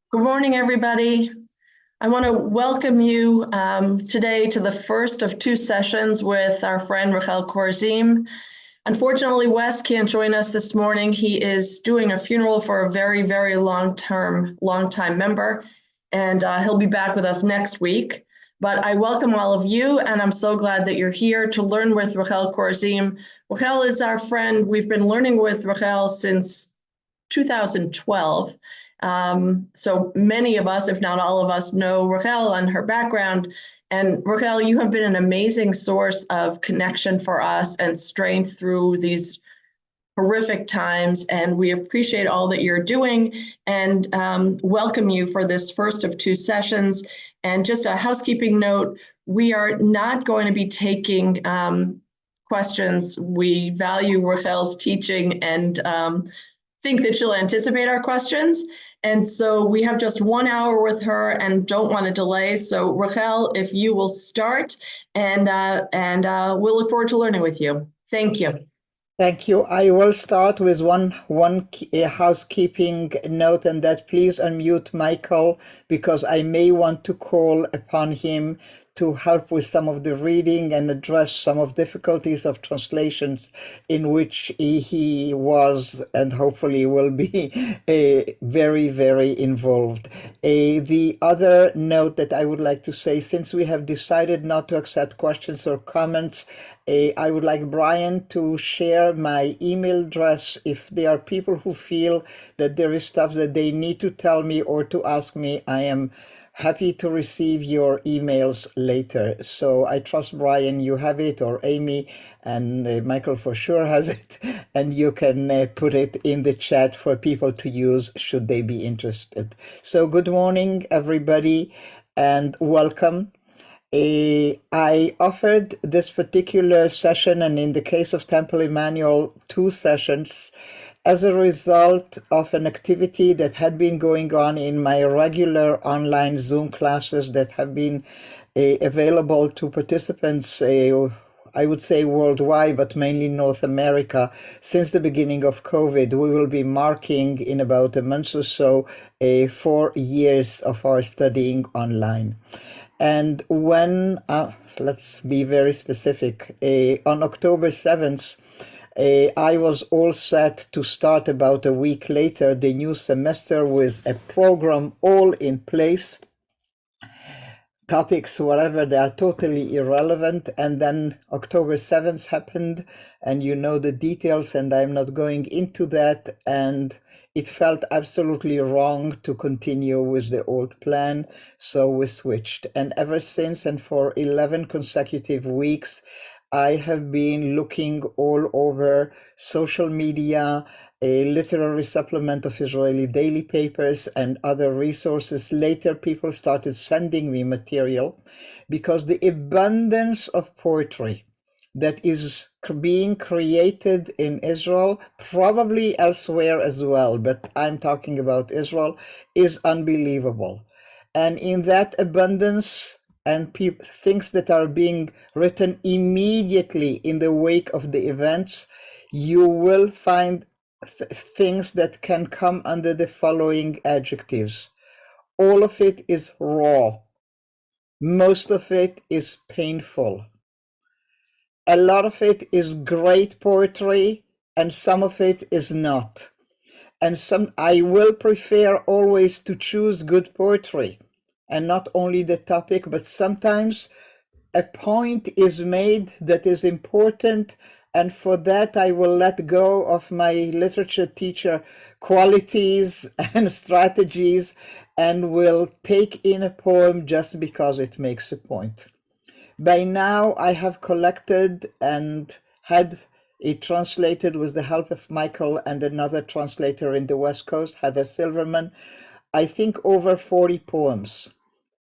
Good morning, everybody. I want to welcome you today to the first of two sessions with our friend Rachel Korazim. Unfortunately, Wes can't join us this morning. He is doing a funeral for a very, very long-time member, and he'll be back with us next week. But I welcome all of you, and I'm so glad that you're here to learn with Rachel Korazim. Rachel is our friend. We've been learning with Rachel since 2012. So many of us, if not all of us, know Rachel and her background. And Rachel, you have been an amazing source of connection for us and strength through these horrific times. And we appreciate all that you're doing and welcome you for this first of two sessions. And just a housekeeping note, we are not going to be taking questions. We value Rachel's teaching and think that she'll anticipate our questions. And so we have just 1 hour with her and don't want to delay. So Rachel, if you will start and we'll look forward to learning with you. Thank you. Thank you. I will start with one housekeeping note, and that please unmute Michael, because I may want to call upon him to help with some of the reading and address some of difficulties of translations in which he was and hopefully will be very, very involved. The other note that I would like to say, since we have decided not to accept questions or comments, I would like Brian to share my email address. If there are people who feel that there is stuff that they need to tell me or to ask me, I am happy to receive your emails later. So I trust, Brian, you have it, or Amy, and Michael for sure has it, and you can put it in the chat for people to use should they be interested. So good morning, everybody, and welcome. I offered this particular session, and in the case of Temple Emanuel, 2 sessions, as a result of an activity that had been going on in my regular online Zoom classes that have been available to participants, I would say worldwide, but mainly North America, since the beginning of COVID. We will be marking in about a month or so 4 years of our studying online. And when, let's be very specific, on October 7th, I was all set to start about a week later the new semester with a program all in place, topics, whatever, they are totally irrelevant. And then October 7th happened, and you know the details, and I'm not going into that. And it felt absolutely wrong to continue with the old plan, so we switched. And ever since, and for 11 consecutive weeks, I have been looking all over social media, a literary supplement of Israeli daily papers and other resources. Later, people started sending me material because the abundance of poetry that is being created in Israel, probably elsewhere as well, but I'm talking about Israel, is unbelievable. And in that abundance, and things that are being written immediately in the wake of the events, you will find things that can come under the following adjectives. All of it is raw. Most of it is painful. A lot of it is great poetry, and some of it is not. And I will prefer always to choose good poetry, and not only the topic, but sometimes a point is made that is important, and for that I will let go of my literature teacher qualities and strategies and will take in a poem just because it makes a point. By now I have collected and had it translated with the help of Michael and another translator in the West Coast, Heather Silverman, I think over 40 poems.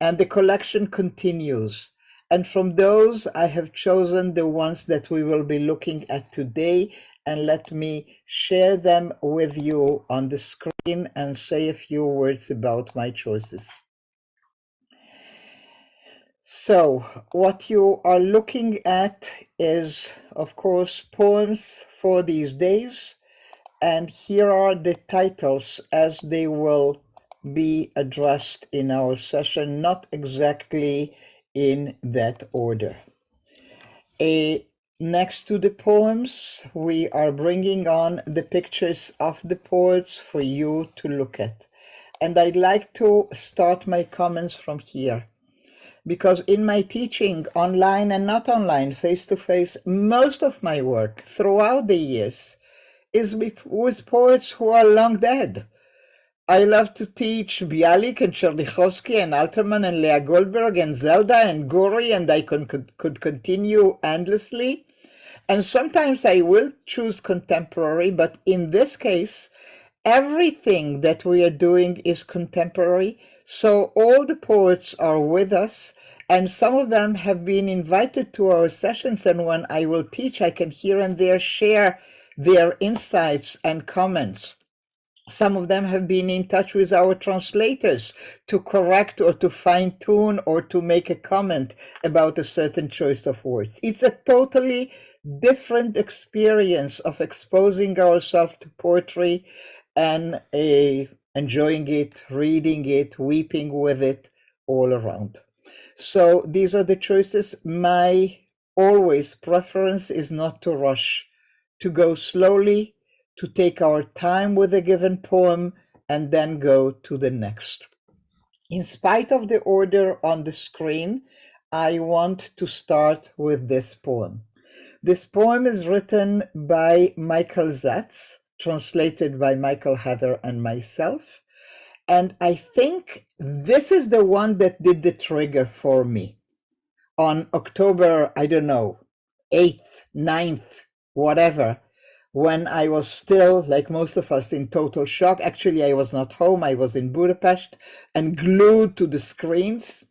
And the collection continues. And from those, I have chosen the ones that we will be looking at today. And let me share them with you on the screen and say a few words about my choices. So what you are looking at is, of course, poems for these days. And here are the titles as they will be addressed in our session, not exactly in that order. Next to the poems, we are bringing on the pictures of the poets for you to look at. And I'd like to start my comments from here, because in my teaching, online and not online, face-to-face, most of my work throughout the years is with poets who are long dead. I love to teach Bialik and Chernichovsky and Alterman and Leah Goldberg and Zelda and Guri, and I could continue endlessly. And sometimes I will choose contemporary, but in this case, everything that we are doing is contemporary. So all the poets are with us, and some of them have been invited to our sessions, and when I will teach, I can here and there share their insights and comments. Some of them have been in touch with our translators to correct or to fine-tune or to make a comment about a certain choice of words. It's a totally different experience of exposing ourselves to poetry and enjoying it, reading it, weeping with it all around. So these are the choices. My always preference is not to rush, to go slowly, to take our time with a given poem and then go to the next. In spite of the order on the screen, I want to start with this poem. This poem is written by Michael Zatz, translated by Michael Heather and myself. And I think this is the one that did the trigger for me. On October, I don't know, 8th, 9th, whatever, when I was still, like most of us, in total shock. Actually, I was not home. I was in Budapest and glued to the screens.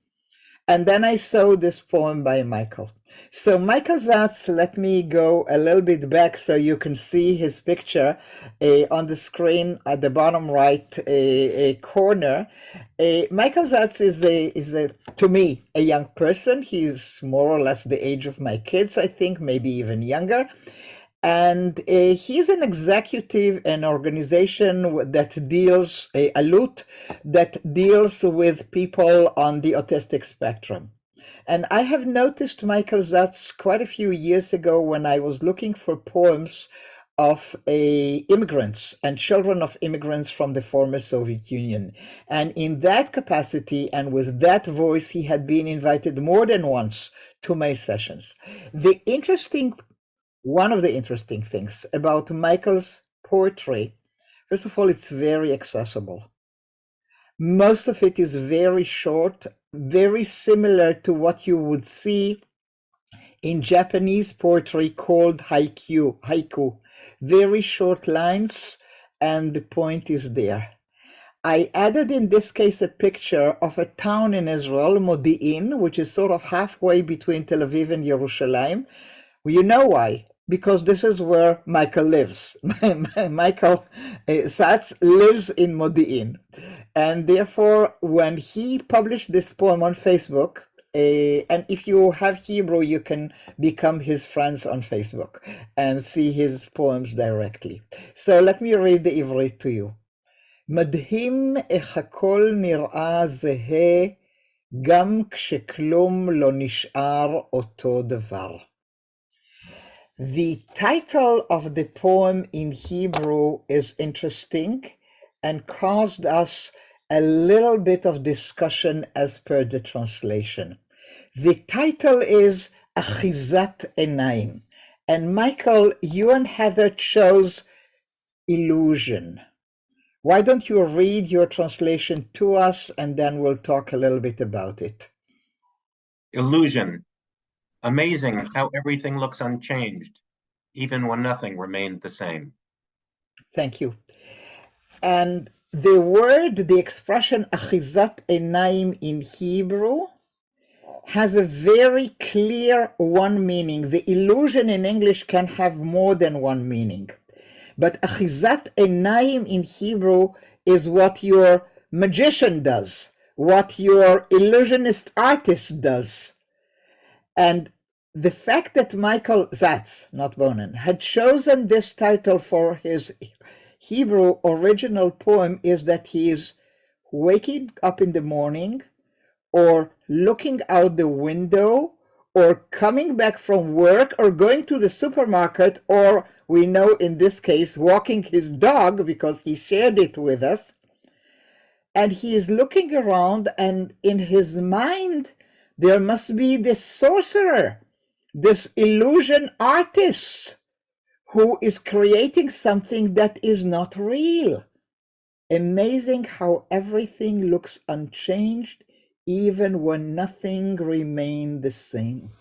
And then I saw this poem by Michael. So Michael Zatz, let me go a little bit back so you can see his picture on the screen at the bottom right corner. Michael Zatz is to me, a young person. He's more or less the age of my kids, I think, maybe even younger. And he's an executive, an organization that deals, Alut, that deals with people on the autistic spectrum. And I have noticed Michael Zatz quite a few years ago when I was looking for poems of immigrants and children of immigrants from the former Soviet Union. And in that capacity and with that voice, he had been invited more than once to my sessions. One of the interesting things about Michael's poetry, first of all, it's very accessible. Most of it is very short, very similar to what you would see in Japanese poetry called haiku. Very short lines, and the point is there. I added in this case a picture of a town in Israel, Modi'in, which is sort of halfway between Tel Aviv and Yerushalayim. Well, you know why? Because this is where Michael lives. Michael Zatz lives in Modi'in. And therefore, when he published this poem on Facebook, and if you have Hebrew, you can become his friends on Facebook and see his poems directly. So let me read the Ivrit to you. מדהים איך הכל נראה זהה, גם כשכלום לא נשאר אותו דבר. The title of the poem in Hebrew is interesting and caused us a little bit of discussion as per the translation. The title is Achizat Einayim. And Michael, you and Heather chose illusion. Why don't you read your translation to us and then we'll talk a little bit about it. Illusion. Amazing how everything looks unchanged, even when nothing remained the same. Thank you. And the word, the expression Achizat Einayim in Hebrew has a very clear one meaning. The illusion in English can have more than one meaning. But Achizat Einayim in Hebrew is what your magician does, what your illusionist artist does. And the fact that Michael Zatz, not Bonin, had chosen this title for his Hebrew original poem is that he is waking up in the morning, or looking out the window, or coming back from work, or going to the supermarket, or we know in this case, walking his dog because he shared it with us. And he is looking around, and in his mind, there must be this sorcerer, this illusion artist who is creating something that is not real. Amazing how everything looks unchanged, even when nothing remained the same.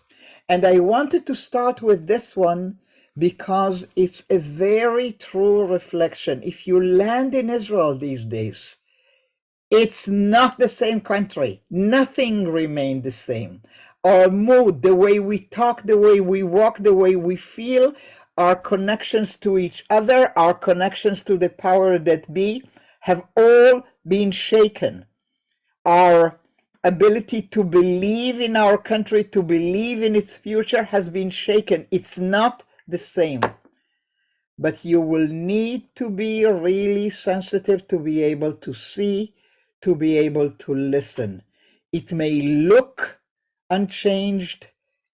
And I wanted to start with this one because it's a very true reflection. If you land in Israel these days, it's not the same country. Nothing remained the same. Our mood, the way we talk, the way we walk, the way we feel, our connections to each other, our connections to the power that be, have all been shaken. Our ability to believe in our country, to believe in its future has been shaken. It's not the same. But you will need to be really sensitive to be able to see, to be able to listen. It may look unchanged,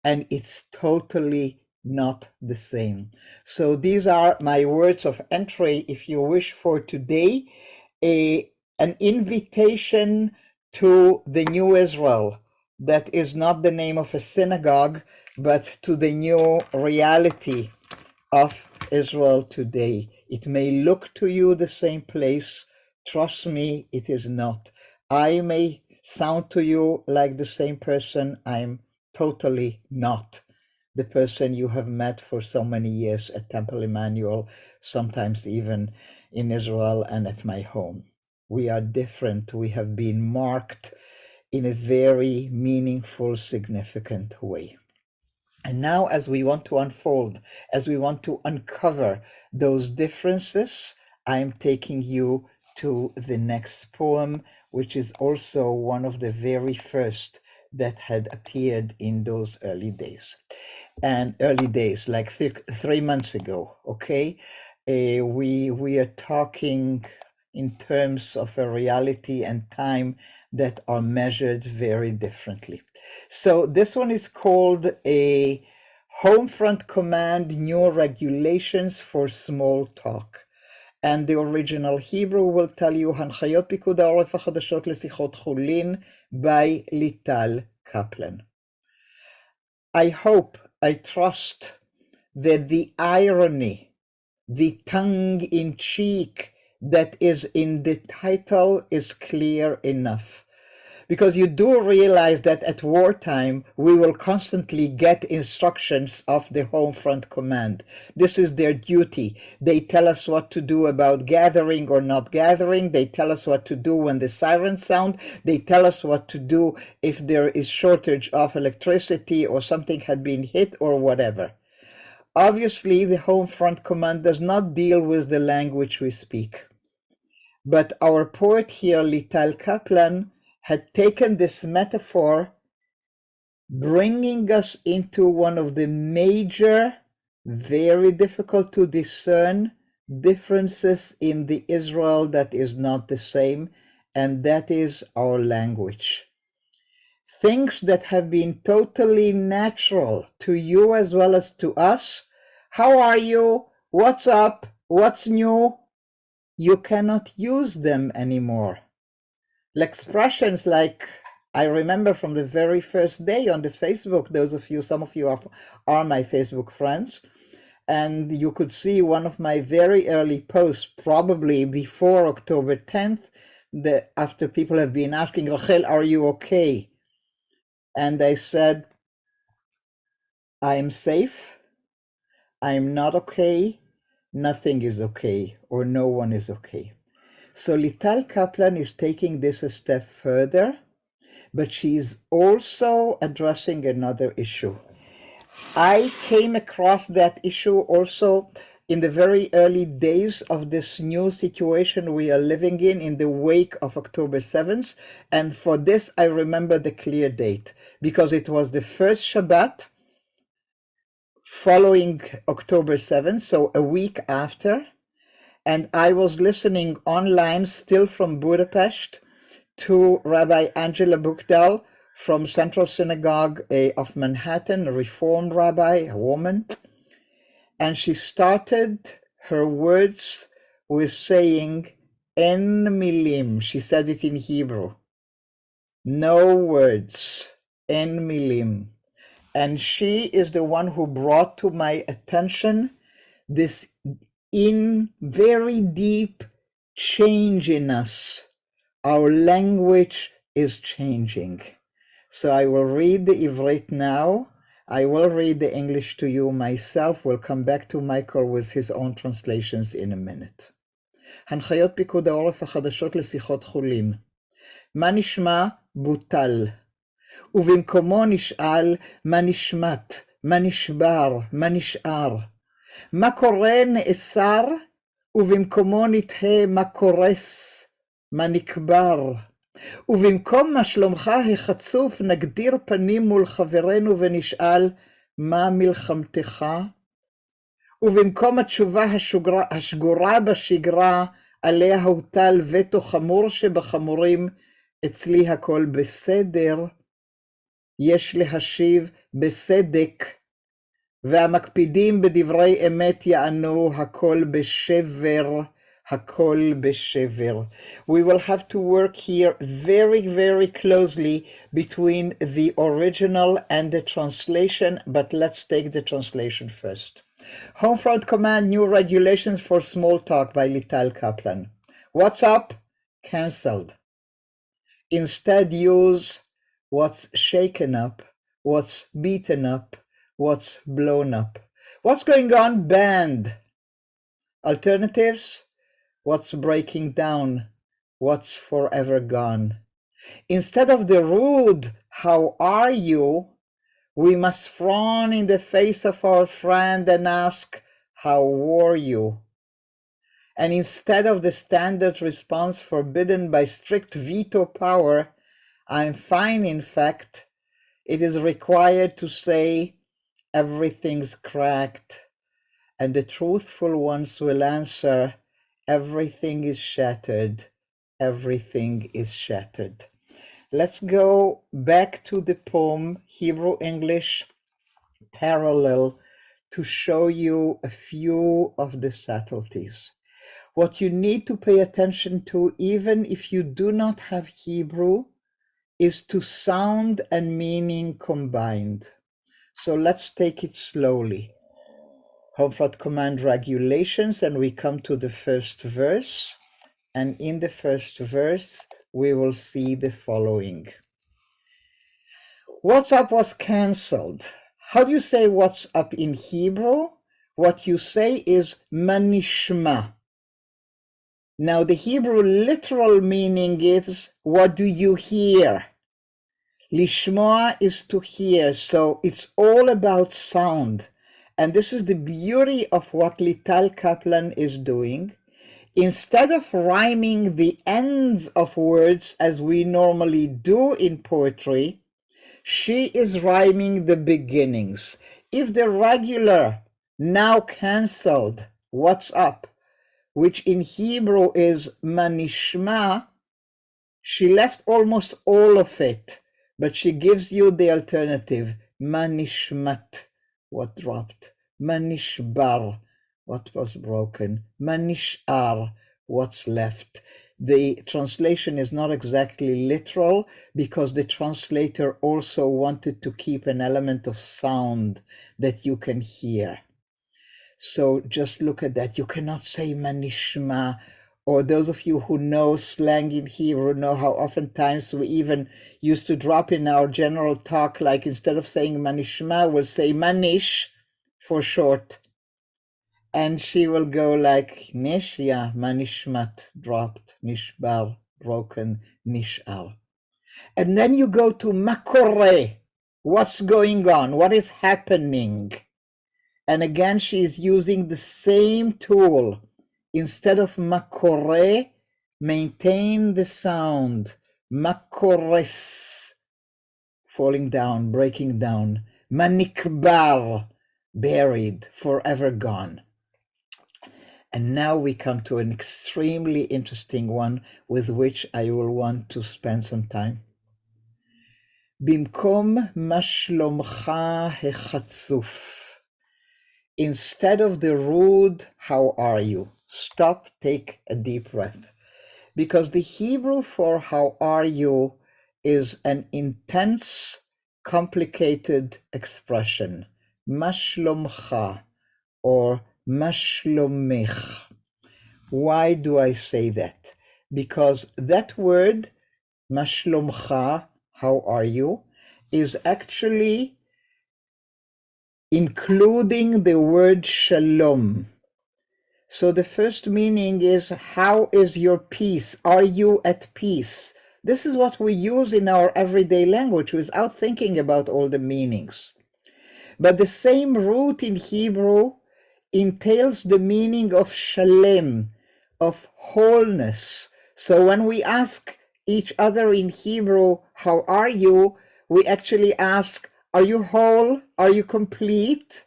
and it's totally not the same. So these are my words of entry, if you wish, for today, an invitation to the new Israel. That is not the name of a synagogue, but to the new reality of Israel today. It may look to you the same place. Trust me, it is not. I may sound to you like the same person. I'm totally not the person you have met for so many years at Temple Emanuel, sometimes even in Israel and at my home. We are different. We have been marked in a very meaningful, significant way. And now, as we want to unfold, as we want to uncover those differences, I'm taking you to the next poem, which is also one of the very first that had appeared in those early days. And early days, like 3 months ago, okay? We are talking in terms of a reality and time that are measured very differently. So this one is called a Homefront Command New Regulations for Small Talk. And the original Hebrew will tell you הנחיות פיקוד העורף החדשות לשיחות חולין by Lile Kaplan. I hope, I trust that the irony, the tongue-in-cheek that is in the title is clear enough. Because you do realize that at wartime, we will constantly get instructions of the Homefront Command. This is their duty. They tell us what to do about gathering or not gathering. They tell us what to do when the sirens sound. They tell us what to do if there is shortage of electricity or something had been hit or whatever. Obviously, the Homefront Command does not deal with the language we speak. But our poet here, Lile Kaplan, had taken this metaphor, bringing us into one of the major, very difficult to discern differences in the Israel that is not the same, and that is our language. Things that have been totally natural to you as well as to us. How are you? What's up? What's new? You cannot use them anymore. Expressions like, I remember from the very first day on the Facebook, some of you are my Facebook friends, and you could see one of my very early posts, probably before October 10th, after people have been asking, Rachel, are you okay? And I said, I am safe, I am not okay, nothing is okay, or no one is okay. So Lile Kaplan is taking this a step further, but she's also addressing another issue. I came across that issue also in the very early days of this new situation we are living in the wake of October 7th. And for this, I remember the clear date, because it was the first Shabbat following October 7th, so a week after. And I was listening online, still from Budapest, to Rabbi Angela Buchdahl from Central Synagogue of Manhattan, a Reformed rabbi, a woman. And she started her words with saying, םילימ. She said it in Hebrew. No words. םילימ. And she is the one who brought to my attention this very deep change in us. Our language is changing. So I will read the Ivrit now. I will read the English to you myself. We'll come back to Michael with his own translations in a minute. הנחיות פיקוד העורף החדשות לשיחות חולין. מה נשמע? בוטל. ובמקומו נשאל מה נשמט, מה נשבר, מה נשאר. מה קורה נאסר, ובמקומו נתהה מה קורס, מה נקבר. ובמקום מה שלומך החצוף נגדיר פנים מול חברנו ונשאל מה מלחמתך. ובמקום התשובה השגורה בשגרה עליה הוטל וטו חמור שבחמורים, אצלי הכל בסדר, יש להשיב בסדק, והמקפידים בדברי אמת יענו הכל בשבר, הכל בשבר. We will have to work here very, very closely between the original and the translation, but let's take the translation first. Homefront Command, New Regulations for Small Talk by Lile Kaplan. What's up? Cancelled. Instead use what's shaken up, what's beaten up, what's blown up. What's going on? Banned. Alternatives? What's breaking down, what's forever gone. Instead of the rude, how are you? We must frown in the face of our friend and ask, how were you? And instead of the standard response forbidden by strict veto power, I'm fine, in fact, it is required to say, everything's cracked. And the truthful ones will answer, everything is shattered, everything is shattered. Let's go back to the poem, Hebrew-English parallel, to show you a few of the subtleties. What you need to pay attention to, even if you do not have Hebrew, is to sound and meaning combined. So let's take it slowly. Homefront Command Regulations, and we come to the first verse. And in the first verse, we will see the following. What's up was cancelled. How do you say what's up in Hebrew? What you say is manishma. Now the Hebrew literal meaning is, what do you hear? Lishmoa is to hear, so it's all about sound. And this is the beauty of what Lile Kaplan is doing. Instead of rhyming the ends of words as we normally do in poetry, she is rhyming the beginnings. If the regular, now cancelled, what's up, which in Hebrew is manishma, she left almost all of it, but she gives you the alternative, manishmat, what dropped, manishbar, what was broken, manishar, what's left. The translation is not exactly literal because the translator also wanted to keep an element of sound that you can hear. So just look at that. You cannot say manishma, or those of you who know slang in Hebrew know how oftentimes we even used to drop in our general talk, like instead of saying manishma, we'll say manish for short. And she will go like nish, yeah, manishmat, dropped, nishbar, broken, nishal. And then you go to makore, what's going on, what is happening? And again, she is using the same tool. Instead of makore, maintain the sound. Makores, falling down, breaking down. Manikbar, buried, forever gone. And now we come to an extremely interesting one with which I will want to spend some time. במקום מה שלומך החצוף. Instead of the rude, how are you? Stop, take a deep breath. Because the Hebrew for how are you is an intense, complicated expression. מה שלומך or מה שלומך. Why do I say that? Because that word, מה שלומך, how are you, is actually including the word shalom. So the first meaning is, how is your peace? Are you at peace? This is what we use in our everyday language without thinking about all the meanings. But the same root in Hebrew entails the meaning of shalem, of wholeness. So when we ask each other in Hebrew, how are you? We actually ask, are you whole? Are you complete?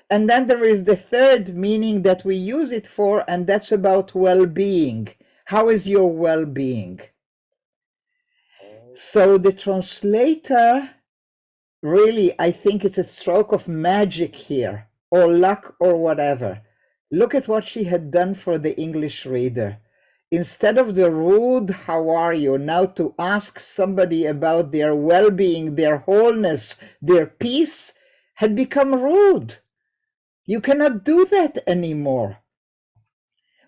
And then there is the third meaning that we use it for, and that's about well-being. How is your well-being? So the translator, really, I think it's a stroke of magic here, or luck or whatever. Look at what she had done for the English reader. Instead of the rude, how are you, now to ask somebody about their well-being, their wholeness, their peace, had become rude. You cannot do that anymore.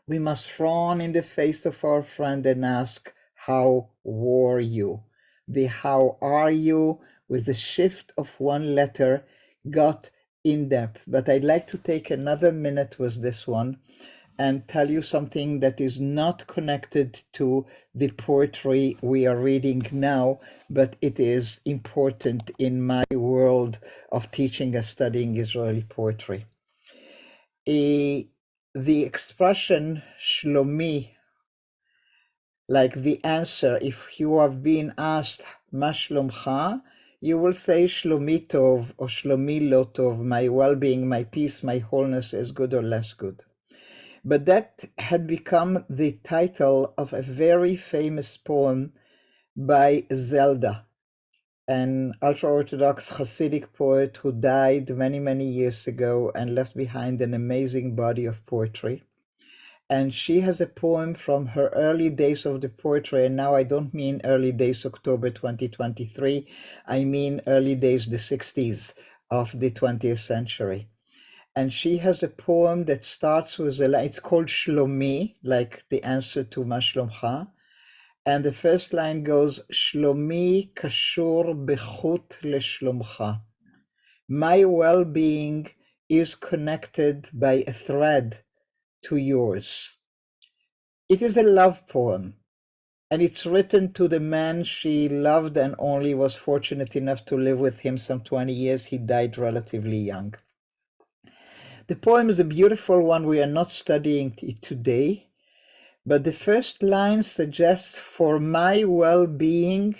We must frown in the face of our friend and ask, how were you? The how are you, with a shift of one letter, got in depth. But I'd like to take another minute with this one and tell you something that is not connected to the poetry we are reading now, but it is important in my world of teaching and studying Israeli poetry. The expression shlomi, like the answer, if you have been asked ma shlomcha, you will say shlomi tov or shlomi lo tov, my well-being, my peace, my wholeness is good or less good. But that had become the title of a very famous poem by Zelda, an ultra-Orthodox Hasidic poet who died many, many years ago and left behind an amazing body of poetry. And she has a poem from her early days of the poetry, and now I don't mean early days October 2023, I mean early days the 60s of the 20th century. And she has a poem that starts with it's called Shlomi, like the answer to Ma Shlomcha. And the first line goes, Shlomi kashur bechut leshlomcha. My well-being is connected by a thread to yours. It is a love poem, and it's written to the man she loved and only was fortunate enough to live with him some 20 years. He died relatively young. The poem is a beautiful one. We are not studying it today, but the first line suggests, for my well-being,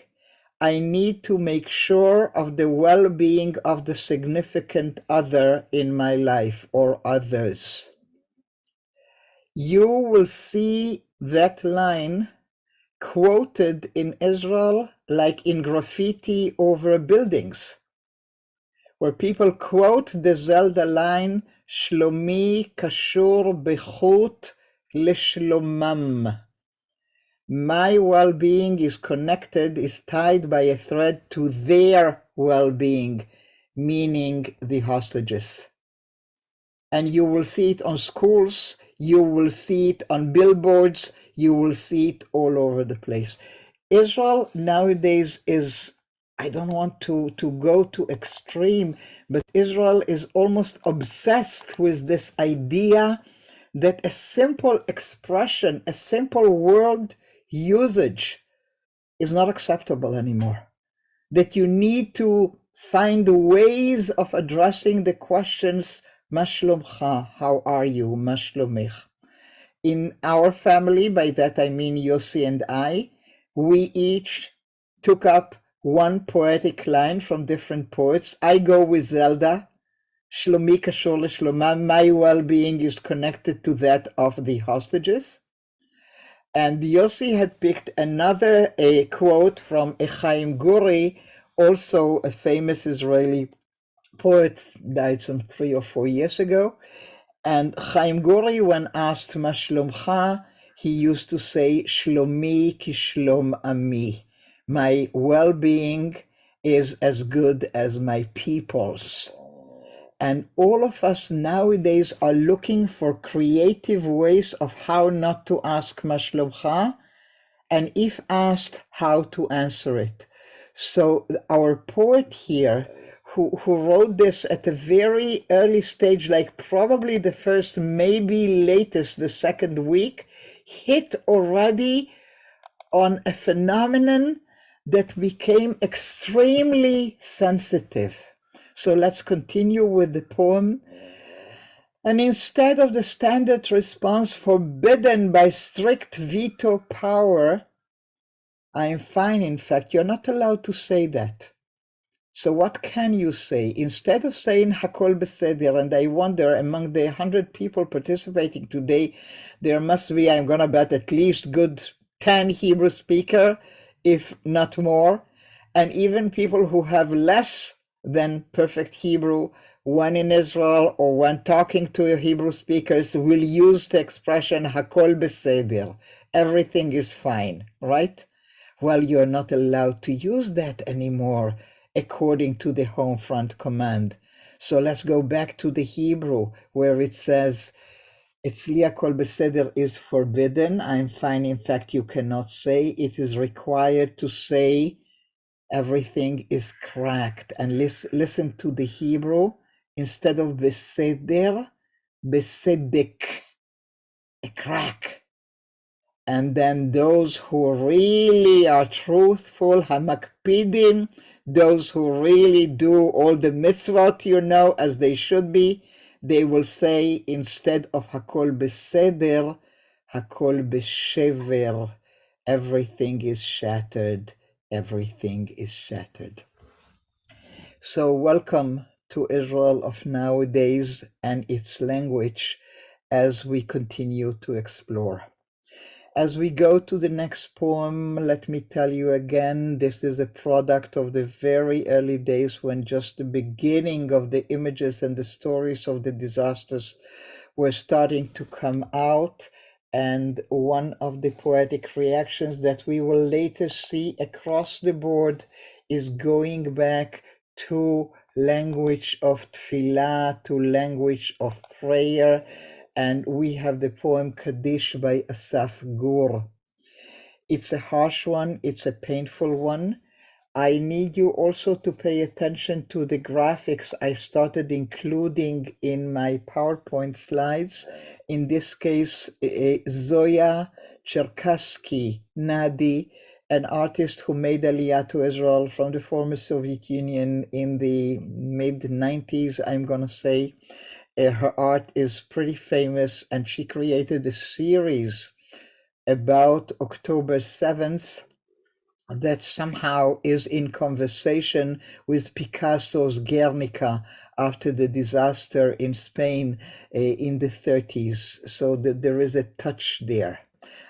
I need to make sure of the well-being of the significant other in my life or others. You will see that line quoted in Israel like in graffiti over buildings, where people quote the Zelda line, Shlomi kashur bechut leshlomam. My well-being is connected, is tied by a thread to their well-being, meaning the hostages. And you will see it on schools, you will see it on billboards, you will see it all over the place. Israel nowadays is, I don't want to go to extreme, but Israel is almost obsessed with this idea that a simple expression, a simple word usage is not acceptable anymore. That you need to find ways of addressing the questions, Ma shlomcha, how are you, Ma shlomich. In our family, by that I mean Yossi and I, we each took up one poetic line from different poets. I go with Zelda, Shlomi kashor leshloma, my well-being is connected to that of the hostages. And Yossi had picked another quote from Chaim Guri, also a famous Israeli poet, died some 3 or 4 years ago. And Chaim Guri, when asked Ma Shlomcha, he used to say, Shlomi ki shlom ami. My well-being is as good as my people's. And all of us nowadays are looking for creative ways of how not to ask Ma Shlomcha, and if asked, how to answer it. So our poet here, who wrote this at a very early stage, like probably the first, maybe latest, the second week, hit already on a phenomenon that became extremely sensitive. So let's continue with the poem. And instead of the standard response forbidden by strict veto power, I am fine, in fact, you're not allowed to say that. So what can you say? Instead of saying Hakol Beseder, and I wonder, among the 100 people participating today, there must be, I'm gonna bet, at least good 10 Hebrew speaker, if not more, and even people who have less than perfect Hebrew, when in Israel or when talking to Hebrew speakers, will use the expression Hakol Beseder, everything is fine, right? Well, you're not allowed to use that anymore, according to the home front command. So let's go back to the Hebrew, where it says, Etzli Hakol Beseder is forbidden. I'm fine. In fact, you cannot say. It is required to say everything is cracked. And listen to the Hebrew. Instead of Beseder, Besedek, a crack. And then those who really are truthful, hamakpidim, those who really do all the mitzvot, you know, as they should be, they will say, instead of Hakol Beseder, Hakol Beshever, everything is shattered, everything is shattered. So welcome to Israel of nowadays and its language as we continue to explore. As we go to the next poem, let me tell you again, this is a product of the very early days when just the beginning of the images and the stories of the disasters were starting to come out. And one of the poetic reactions that we will later see across the board is going back to language of tefillah, to language of prayer. And we have the poem Kaddish by Assaf Gur. It's a harsh one, it's a painful one. I need you also to pay attention to the graphics I started including in my PowerPoint slides. In this case, Zoya Cherkassky Nadi, an artist who made Aliyah to Israel from the former Soviet Union in the mid-90s, I'm gonna say. Her art is pretty famous, and she created a series about October 7th that somehow is in conversation with Picasso's Guernica after the disaster in Spain in the 30s. So there is a touch there.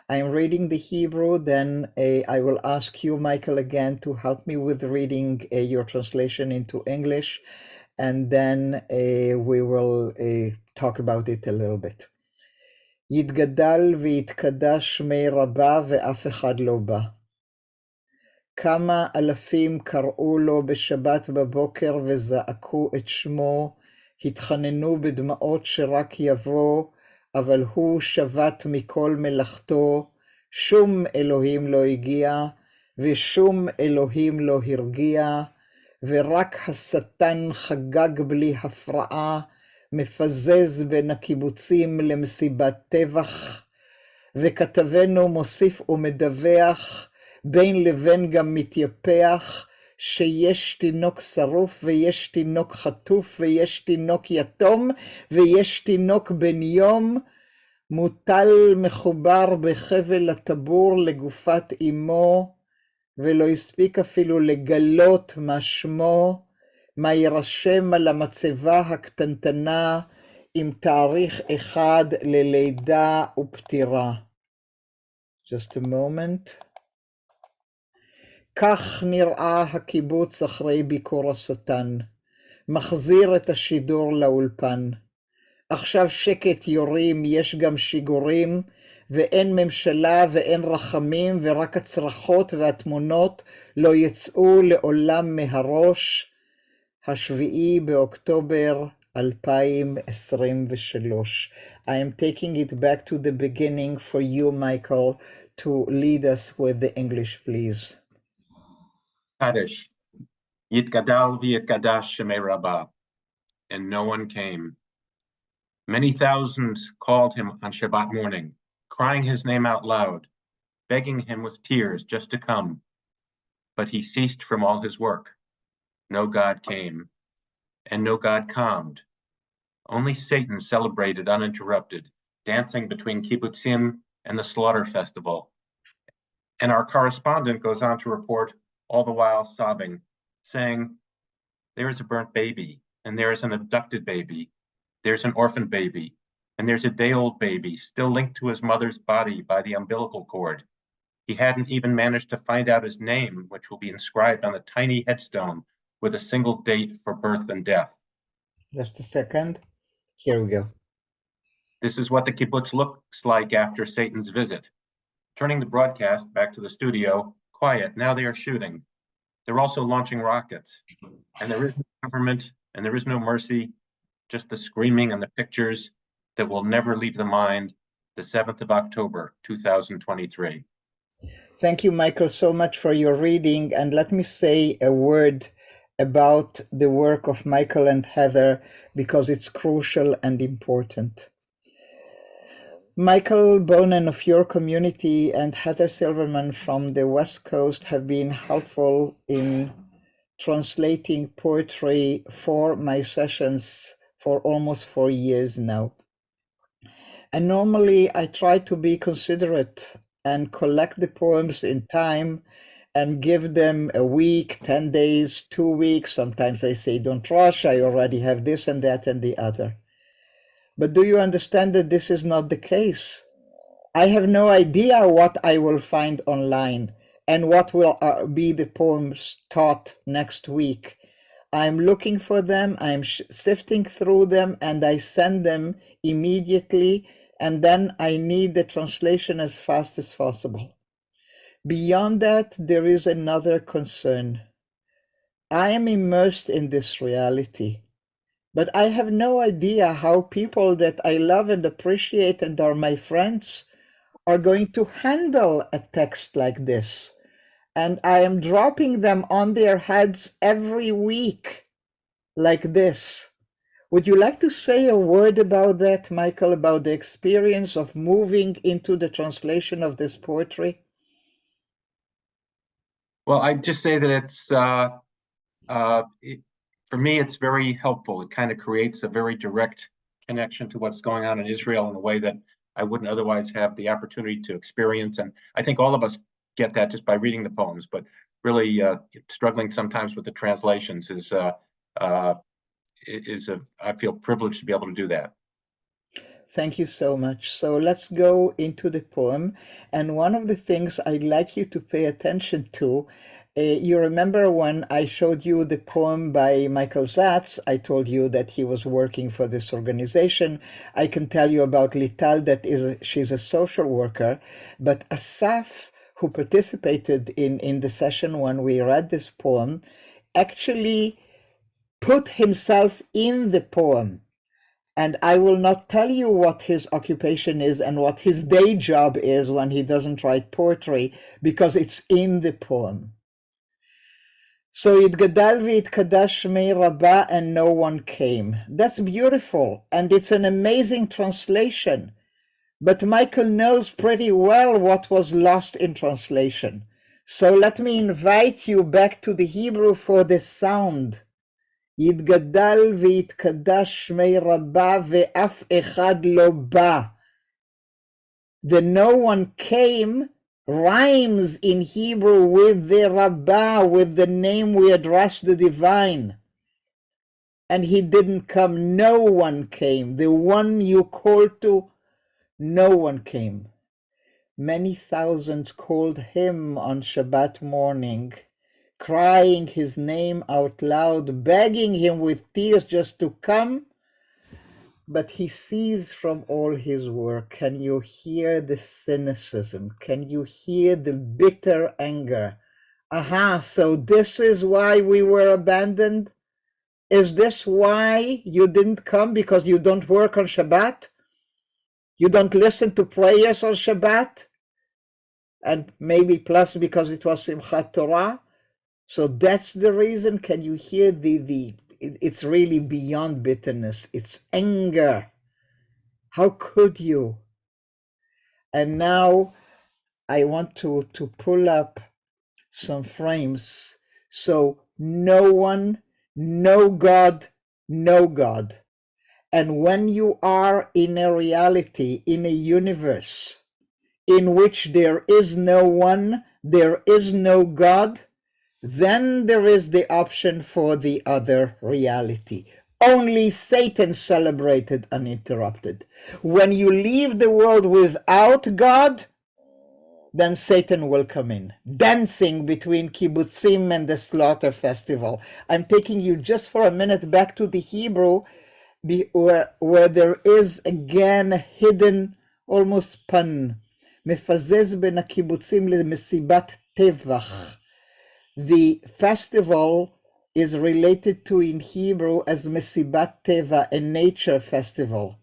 I'm reading the Hebrew, then I will ask you, Michael, again to help me with reading your translation into English. And then we will talk about it a little bit. יתגדל ויתקדש שמי רבה ואף אחד לא בא. כמה אלפים קראו לו בשבת בבוקר וזעקו את שמו, התחננו בדמעות שרק יבוא, אבל הוא שבת מכל מלאכתו, שום אלוהים לא הגיע, ושום אלוהים לא הרגיע, ורק השטן חגג בלי הפרעה, מפזז בין הקיבוצים למסיבת טבח, וכתבנו מוסיף ומדווח, בין לבין גם מתייפח, שיש תינוק שרוף ויש תינוק חטוף ויש תינוק יתום ויש תינוק בן יום, מוטל מחובר בחבל הטבור לגופת אמו, ולא הספיק אפילו לגלות מה שמו, מה יירשם על המצבה הקטנטנה עם תאריך אחד ללידה ופטירה. Just a moment. כך נראה הקיבוץ אחרי ביקור השטן. מחזיר את השידור לאולפן. עכשיו שקט יורים, יש גם שיגורים, ואין ממשלה ואין רחמים, ורק הצרחות והתמונות לא יצאו לעולם מהראש. 7 באוקטובר 2023. I am taking it back to the beginning for you, Michael, to lead us with the English, please. Kaddish, Yitgadal v'yitgadash Shemei Rabbah, and no one came. Many thousands called him on Shabbat morning, crying his name out loud, begging him with tears just to come. But he ceased from all his work. No God came, and no God calmed. Only Satan celebrated uninterrupted, dancing between kibbutzim and the slaughter festival. And our correspondent goes on to report, all the while sobbing, saying, there is a burnt baby, and there is an abducted baby, there's an orphan baby, and there's a day-old baby still linked to his mother's body by the umbilical cord. He hadn't even managed to find out his name, which will be inscribed on a tiny headstone with a single date for birth and death. Just a second. Here we go. This is what the kibbutz looks like after Satan's visit. Turning the broadcast back to the studio, quiet, now they are shooting. They're also launching rockets. And there is no government, and there is no mercy, just the screaming and the pictures that will never leave the mind, the 7th of October, 2023. Thank you, Michael, so much for your reading. And let me say a word about the work of Michael and Heather, because it's crucial and important. Michael Bonen of your community and Heather Silverman from the West Coast have been helpful in translating poetry for my sessions for almost 4 years now. And normally I try to be considerate and collect the poems in time and give them a week, 10 days, 2 weeks. Sometimes I say, don't rush, I already have this and that and the other. But do you understand that this is not the case? I have no idea what I will find online and what will be the poems taught next week. I'm looking for them, I'm sifting through them, and I send them immediately, and then I need the translation as fast as possible. Beyond that, there is another concern. I am immersed in this reality, but I have no idea how people that I love and appreciate and are my friends are going to handle a text like this. And I am dropping them on their heads every week like this. Would you like to say a word about that, Michael, about the experience of moving into the translation of this poetry? Well, I'd just say that it's, for me, it's very helpful. It kind of creates a very direct connection to what's going on in Israel in a way that I wouldn't otherwise have the opportunity to experience. And I think all of us get that just by reading the poems, but really struggling sometimes with the translations is I feel privileged to be able to do that. Thank you so much. So let's go into the poem. And one of the things I'd like you to pay attention to, you remember when I showed you the poem by Michael Zatz, I told you that he was working for this organization. I can tell you about Lital, she's a social worker, but Assaf, who participated in the session when we read this poem, actually put himself in the poem. And I will not tell you what his occupation is and what his day job is when he doesn't write poetry, because it's in the poem. So Yitgadal v'yitkadash Shmei Rabbah, and no one came. That's beautiful, and it's an amazing translation. But Michael knows pretty well what was lost in translation. So let me invite you back to the Hebrew for the sound. יתגדל ויתקדש שמי רבה ואף אחד לא בא. The no one came rhymes in Hebrew with the Rabbah, with the name we address the divine. and he didn't come. No one came. The one you called to, no one came. Many thousands called him on Shabbat morning, crying his name out loud, begging him with tears just to come. But he sees from all his work. Can you hear the cynicism? Can you hear the bitter anger? Aha, so this is why we were abandoned? Is this why you didn't come? Because you don't work on Shabbat? You don't listen to prayers on Shabbat? And maybe plus because it was Simchat Torah? So that's the reason. Can you hear it's really beyond bitterness. It's anger. How could you? And now I want to pull up some frames. So no one, no God, no God. And when you are in a reality, in a universe in which there is no one, there is no God, then there is the option for the other reality. Only Satan celebrated uninterrupted. When you leave the world without God, then Satan will come in, dancing between kibbutzim and the slaughter festival. I'm taking you just for a minute back to the Hebrew, where there is again a hidden, almost pun. Mefazez ben kibbutzim lemesibat tevach. The festival is related to in Hebrew as Mesibat Teva, a nature festival.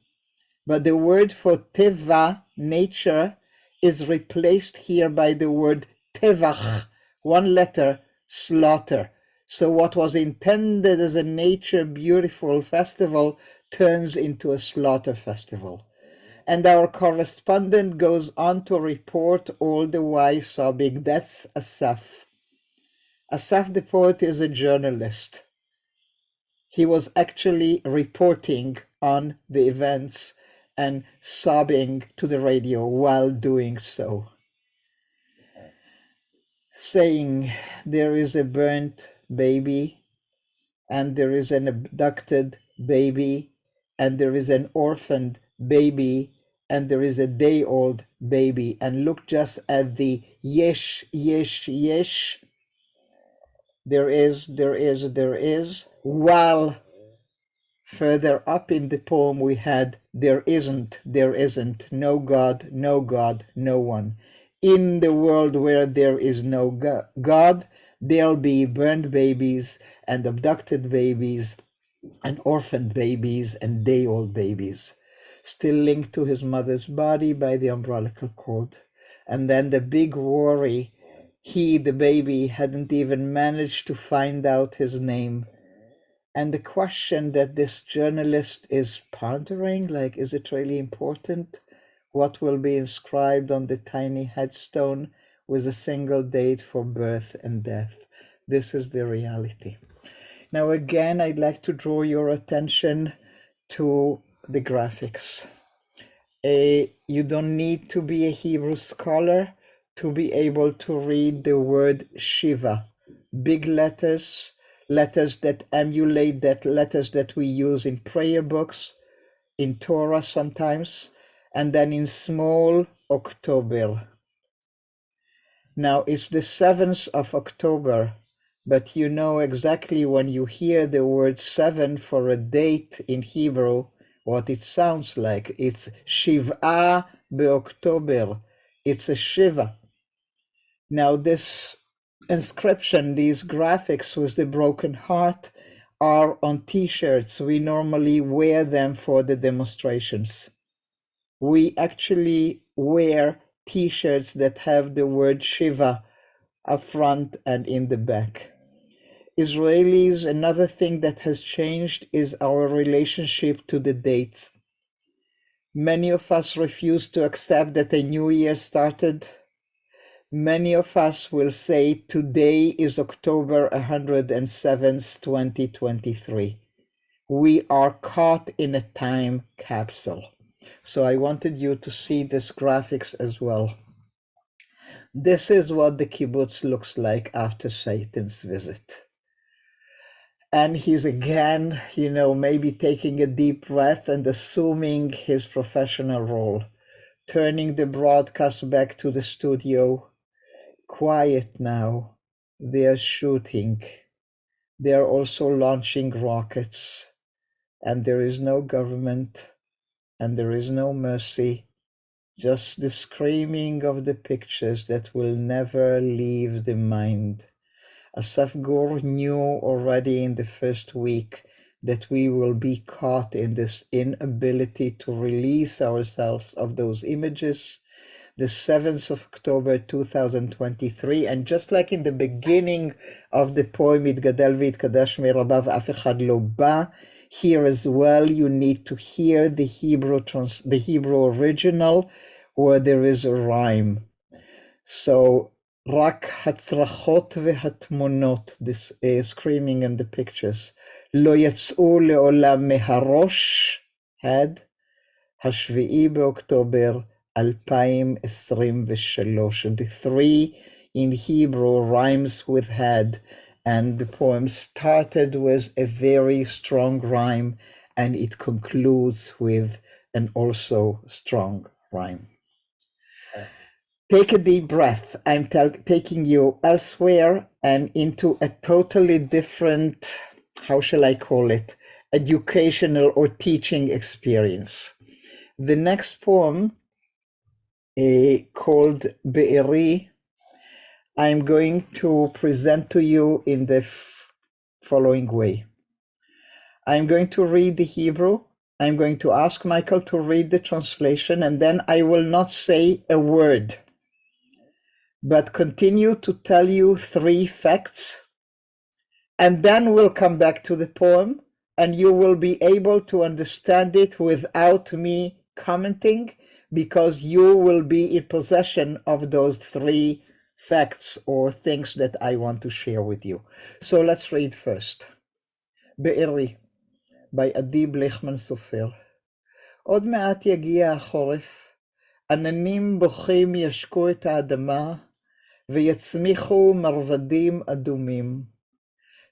But the word for Teva, nature, is replaced here by the word Tevach, one letter, slaughter. So what was intended as a nature beautiful festival turns into a slaughter festival. And our correspondent goes on to report all the while sobbing. That's Assaf. Assaf the poet is a journalist. He was actually reporting on the events and sobbing to the radio while doing so, saying there is a burnt baby, and there is an abducted baby, and there is an orphaned baby, and there is a day-old baby. And look just at the yesh, yesh, yesh. There is, while further up in the poem we had there isn't, no God, no one. In the world where there is no God, there'll be burned babies and abducted babies and orphaned babies and day-old babies, still linked to his mother's body by the umbilical cord. And then the big worry, he, the baby, hadn't even managed to find out his name. And the question that this journalist is pondering, like, is it really important? What will be inscribed on the tiny headstone with a single date for birth and death? This is the reality. Now, again, I'd like to draw your attention to the graphics. You don't need to be a Hebrew scholar to be able to read the word Shiva. Big letters, letters that emulate that letters that we use in prayer books, in Torah sometimes, and then in small October. Now it's the 7th of October, but you know exactly when you hear the word 7 for a date in Hebrew, what it sounds like. It's Shiv'a be'October. It's a Shiva. Now this inscription, these graphics with the broken heart, are on t-shirts. We normally wear them for the demonstrations. We actually wear t-shirts that have the word Shiva up front and in the back. Israelis, another thing that has changed is our relationship to the dates. Many of us refuse to accept that a new year started. Many of us will say today is October 107th, 2023. We are caught in a time capsule. So I wanted you to see this graphics as well. This is what the kibbutz looks like after Satan's visit. And he's again, maybe taking a deep breath and assuming his professional role, turning the broadcast back to the studio. Quiet now. They're shooting. They're also launching rockets. And there is no government, and there is no mercy, just the screaming of the pictures that will never leave the mind. Assaf Gur knew already in the first week that we will be caught in this inability to release ourselves of those images. The 7th of October 2023, and just like in the beginning of the poem "Yitgadal v'yitkadesh mirabav af echad lo ba," here as well you need to hear the Hebrew original where there is a rhyme. So רק הצרחות והתמונות, this screaming and the pictures, לא יצאו לעולם מהראש, head, השביעי באוקטובר 2023. The three in Hebrew rhymes with head, and the poem started with a very strong rhyme and it concludes with an also strong rhyme. Take a deep breath. I'm taking you elsewhere and into a totally different, how shall I call it, educational or teaching experience. The next poem, called Be'eri, I'm going to present to you in the following way. I'm going to read the Hebrew. I'm going to ask Michael to read the translation, and then I will not say a word, but continue to tell you three facts, and then we'll come back to the poem, and you will be able to understand it without me commenting, because you will be in possession of those three facts or things that I want to share with you. So let's read first. Be'eri by Adi Blechman Sofer. עוד מעט יגיע החורף, עננים בוכים ישקו את האדמה, ויצמיחו מרבדים אדומים.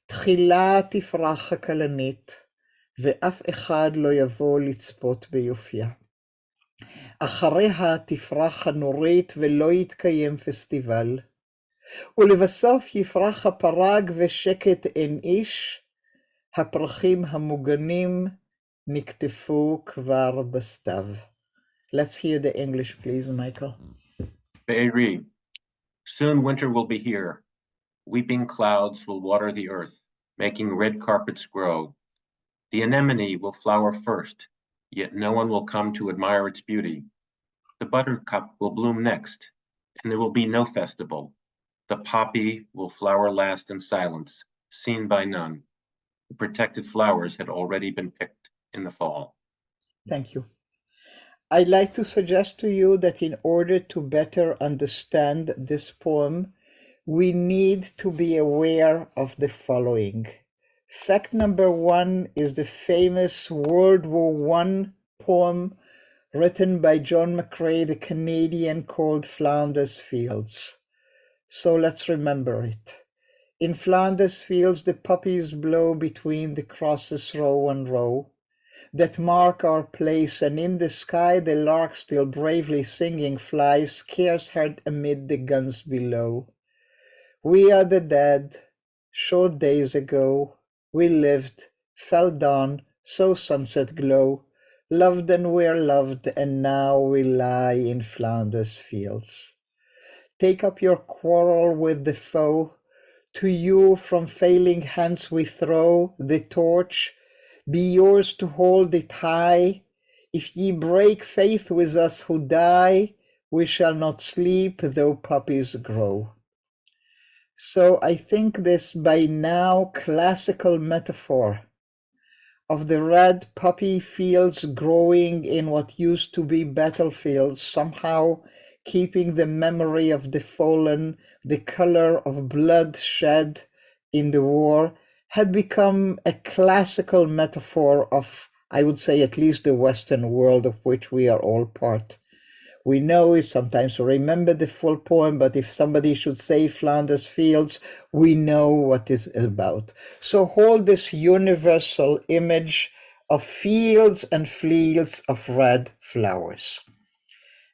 תחילה תפרח הכלנית, ואף אחד לא יבוא לצפות ביופייה. אחריה תפרח הנורית ולא יתקיים פסטיבל, ולבסוף יפרח הפרג ושקט אין איש, הפרחים המוגנים נקטפו כבר בסתיו. Let's hear the English, please, Michael. Be'eri, soon winter will be here. Weeping clouds will water the earth, making red carpets grow. The anemone will flower first, yet no one will come to admire its beauty. The buttercup will bloom next, and there will be no festival. The poppy will flower last in silence, seen by none. The protected flowers had already been picked in the fall. Thank you. I'd like to suggest to you that in order to better understand this poem, we need to be aware of the following. Fact number one is the famous World War I poem written by John McCrae, the Canadian, called Flanders Fields. So let's remember it. In Flanders Fields, the poppies blow between the crosses row on row that mark our place, and in the sky the lark still bravely singing flies, scarce heard amid the guns below. We are the dead. Short days ago we lived, fell dawn, so sunset glow, loved and we're loved, and now we lie in Flanders Fields. Take up your quarrel with the foe. To you from failing hands we throw the torch. Be yours to hold it high. If ye break faith with us who die, we shall not sleep though poppies grow. So I think this by now classical metaphor of the red poppy fields growing in what used to be battlefields, somehow keeping the memory of the fallen, the color of blood shed in the war, had become a classical metaphor of, I would say, at least the Western world of which we are all part. We know it, sometimes we remember the full poem, but if somebody should say Flanders Fields, we know what it's about. So hold this universal image of fields and fields of red flowers.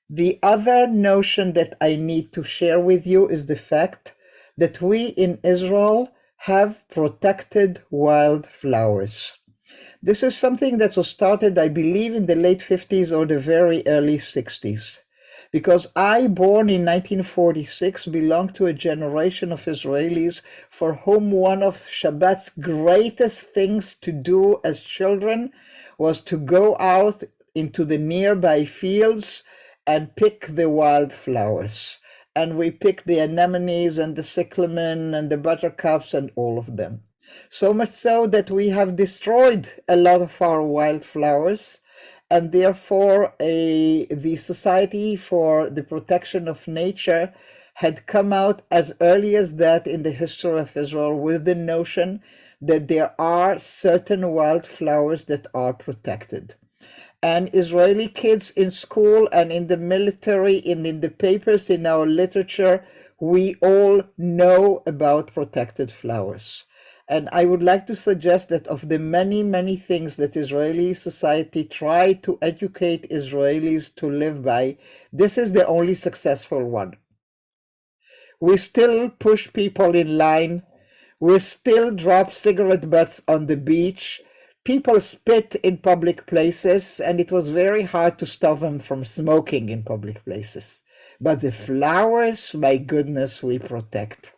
The other notion that I need to share with you is the fact that we in Israel have protected wildflowers. This is something that was started, I believe, in the late 50s or the very early 60s. Because I, born in 1946, belong to a generation of Israelis for whom one of Shabbat's greatest things to do as children was to go out into the nearby fields and pick the wildflowers. And we picked the anemones and the cyclamen and the buttercups and all of them. So much so that we have destroyed a lot of our wildflowers, and therefore the Society for the Protection of Nature had come out as early as that in the history of Israel with the notion that there are certain wildflowers that are protected. And Israeli kids in school and in the military and in the papers, in our literature, we all know about protected flowers. And I would like to suggest that of the many, many things that Israeli society tried to educate Israelis to live by, this is the only successful one. We still push people in line. We still drop cigarette butts on the beach. People spit in public places, and it was very hard to stop them from smoking in public places. But the flowers, my goodness, we protect.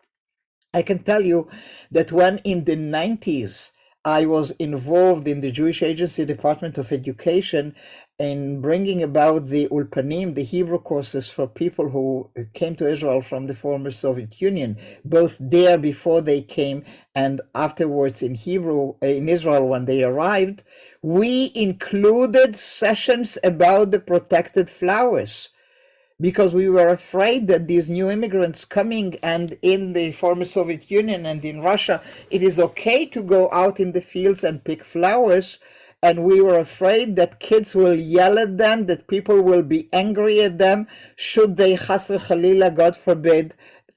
I can tell you that when in the 90s, I was involved in the Jewish Agency Department of Education in bringing about the Ulpanim, the Hebrew courses for people who came to Israel from the former Soviet Union, both there before they came and afterwards in Israel when they arrived, we included sessions about the protected flowers, because we were afraid that these new immigrants coming, and in the former Soviet Union and in Russia, it is okay to go out in the fields and pick flowers. And we were afraid that kids will yell at them, that people will be angry at them, should they, chas v'chalila, God forbid,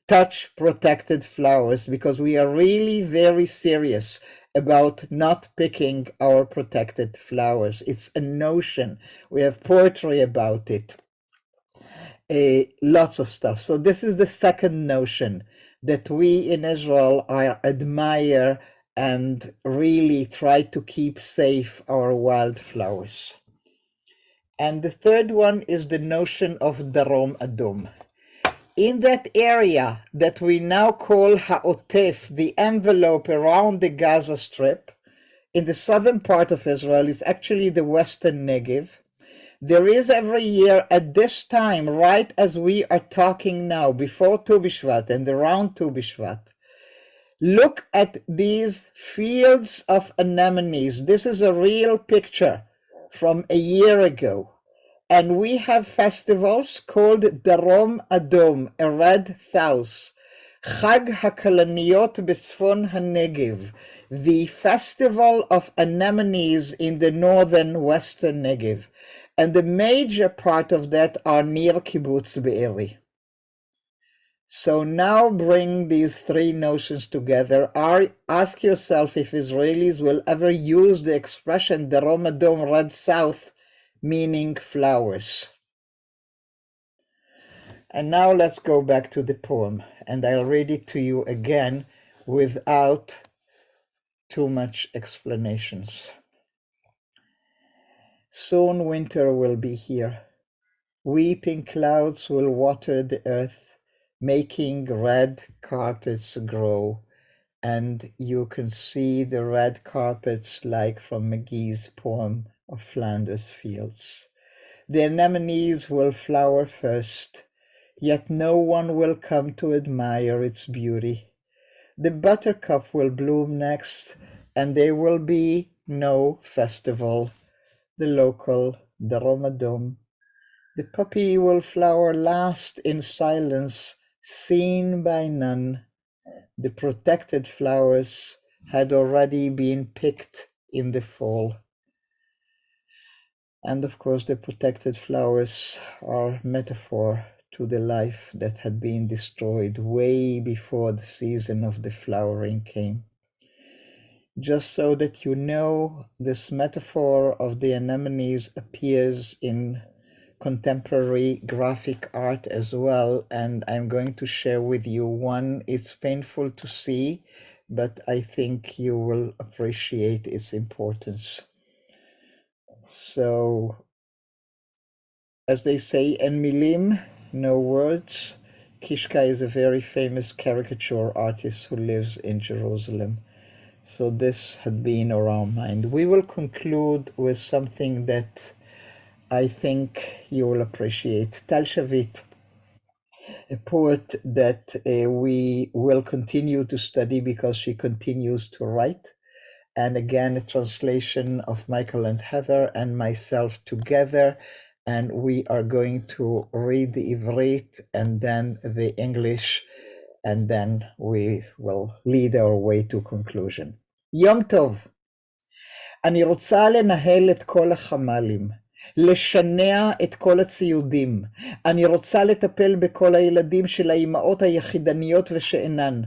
touch protected flowers, because we are really very serious about not picking our protected flowers. It's a notion. We have poetry about it. Lots of stuff. So this is the second notion, that we in Israel admire and really try to keep safe our wildflowers. And the third one is the notion of Darom Adom. In that area that we now call Ha'otef, the envelope around the Gaza Strip, in the southern part of Israel, is actually the western Negev. There is every year at this time, right as we are talking now, before Tu B'Shvat and around Tu B'Shvat, look at these fields of anemones. This is a real picture from a year ago. And we have festivals called Darom Adom, a red Thaus, Chag HaKalaniyot B'Tzfon HaNegev, the festival of anemones in the northern western Negev. And the major part of that are near Kibbutz Be'eri. So now bring these three notions together. Ask yourself if Israelis will ever use the expression Darom Adom, red south, meaning flowers. And now let's go back to the poem, and I'll read it to you again without too much explanations. Soon winter will be here. Weeping clouds will water the earth, making red carpets grow. And you can see the red carpets like from McGee's poem of Flanders Fields. The anemones will flower first, yet no one will come to admire its beauty. The buttercup will bloom next, and there will be no festival, the local Darom Adom. The poppy will flower last in silence, seen by none. The protected flowers had already been picked in the fall. And of course, the protected flowers are metaphor to the life that had been destroyed way before the season of the flowering came. Just so that you know, this metaphor of the anemones appears in contemporary graphic art as well, and I'm going to share with you one. It's painful to see, but I think you will appreciate its importance. So, as they say, םילימ, no words. Kishka is a very famous caricature artist who lives in Jerusalem. So this had been on our mind. We will conclude with something that I think you will appreciate. Tal Shavit, a poet that we will continue to study because she continues to write. And again, a translation of Michael and Heather and myself together. And we are going to read the Ivrit and then the English, and then we will lead our way to conclusion. Yom Tov. אני רוצה לנהל את כל החמ"לים, לשנע את כל הציודים. אני רוצה לטפל בכל הילדים של האימהות היחידניות ושאינן.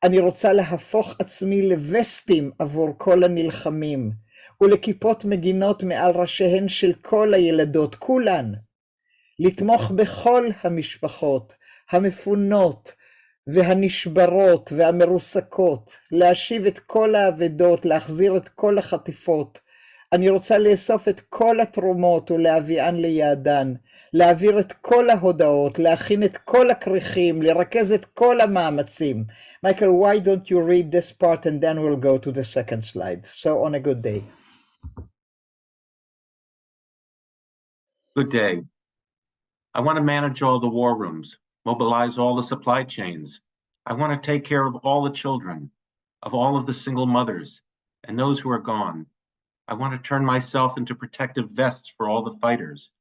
אני רוצה להפוך עצמי לווסטים עבור כל הנלחמים, ולכיפות מגינות מעל ראשיהן של כל הילדות, כולן. לתמוך בכל המשפחות, המפונות, והנשברות והמרוסקות, להשיב את כל האבדות, להחזיר את כל החטיפות. אני רוצה לאסוף את כל התרומות ולהביאן ליעדן, להעביר את כל ההודעות, להכין את כל הכריכים, לרכז את כל המאמצים. Michael, why don't you read this part and then we'll go to the second slide. So on a good day. Good day. I want to manage all the war rooms, mobilize all the supply chains. I want to take care of all the children, of all of the single mothers, and those who are gone. I want to turn myself into protective vests for all the fighters,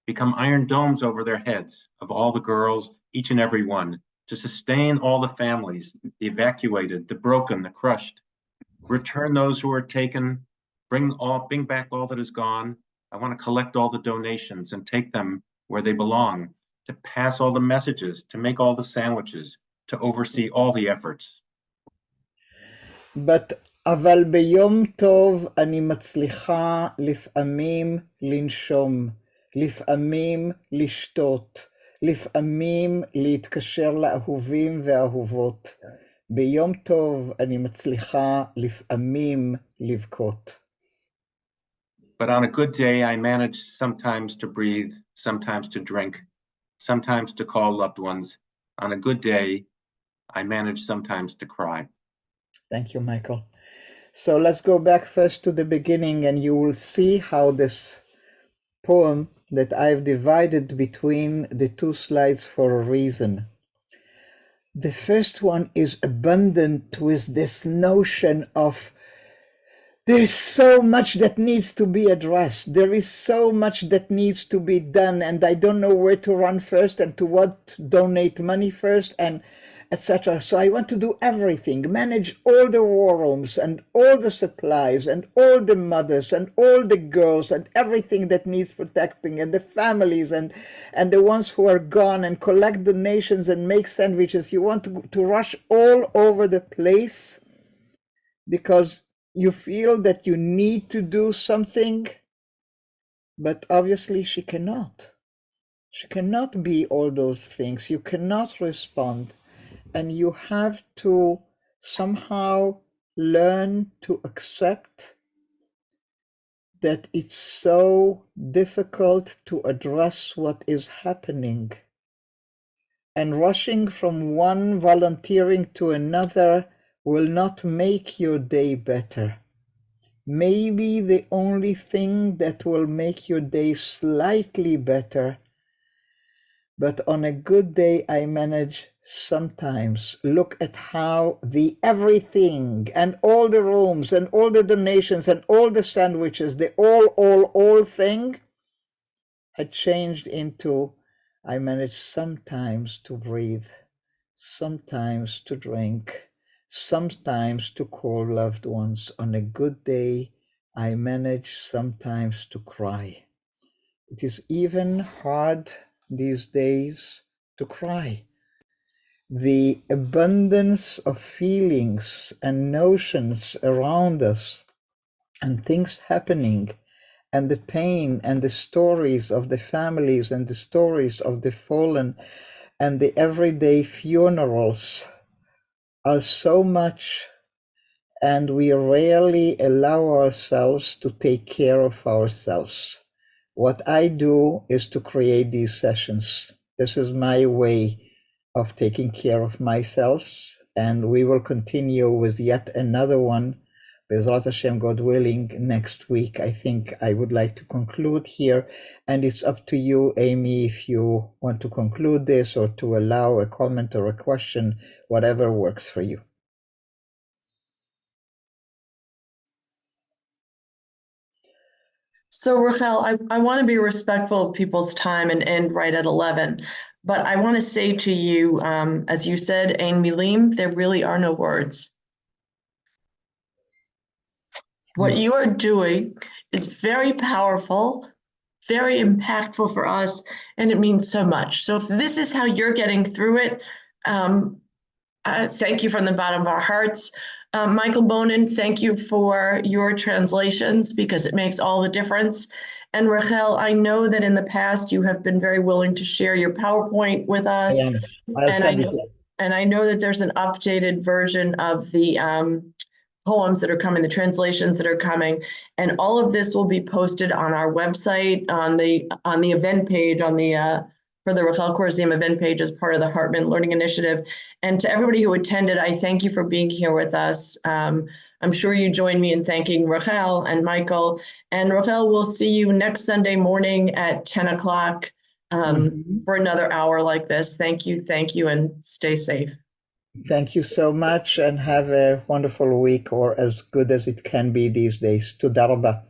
become iron domes over their heads of all the girls, each and every one, to sustain all the families, the evacuated, the broken, the crushed. Return those who are taken, bring back all that is gone. I want to collect all the donations and take them where they belong, to pass all the messages, to make all the sandwiches, to oversee all the efforts. אבל ביום טוב אני מצליחה לפעמים לנשום, לפעמים לשתות, לפעמים להתקשר לאהובים ואהובות. ביום טוב אני מצליחה לפעמים לבכות. But on a good day, I manage sometimes to breathe, sometimes to drink, sometimes to call loved ones. On a good day, I manage sometimes to cry. Thank you, Michael. So let's go back first to the beginning, and you will see how this poem that I've divided between the two slides for a reason. The first one is abundant with this notion of there is so much that needs to be addressed. There is so much that needs to be done, and I don't know where to run first and to what donate money first, and etc. So I want to do everything, manage all the war rooms and all the supplies and all the mothers and all the girls and everything that needs protecting, and the families and the ones who are gone, and collect donations and make sandwiches. You want to rush all over the place because you feel that you need to do something, but obviously she cannot. She cannot be all those things. You cannot respond. And you have to somehow learn to accept that it's so difficult to address what is happening. And rushing from one volunteering to another will not make your day better. Maybe the only thing that will make your day slightly better, but on a good day I manage sometimes. Look at how the everything and all the rooms and all the donations and all the sandwiches, the all thing had changed into I manage sometimes to breathe, sometimes to drink, sometimes to call loved ones. On a good day, I manage sometimes to cry. It is even hard these days to cry. The abundance of feelings and notions around us and things happening, and the pain and the stories of the families and the stories of the fallen and the everyday funerals are so much, and we rarely allow ourselves to take care of ourselves. What I do is to create these sessions. This is my way of taking care of myself, and we will continue with yet another one, Bezrat Hashem, God willing, next week. I think I would like to conclude here, and it's up to you, Amy, if you want to conclude this or to allow a comment or a question, whatever works for you. So Rachel, I want to be respectful of people's time and end right at 11, but I want to say to you, as you said, םילימ, there really are no words. What you are doing is very powerful, very impactful for us, and it means so much. So if this is how you're getting through it, thank you from the bottom of our hearts. Michael Bonin, thank you for your translations because it makes all the difference. And Rachel, I know that in the past you have been very willing to share your PowerPoint with us. And I know that there's an updated version of the poems that are coming, the translations that are coming, and all of this will be posted on our website, on the event page, on the for the Rachel Korazim event page as part of the Hartman Learning Initiative. And to everybody who attended, I thank you for being here with us. I'm sure you join me in thanking Rachel and Michael. And Rachel, we'll see you next Sunday morning at 10 o'clock for another hour like this. Thank you, and stay safe. Thank you so much, and have a wonderful week, or as good as it can be these days. Toda rabah.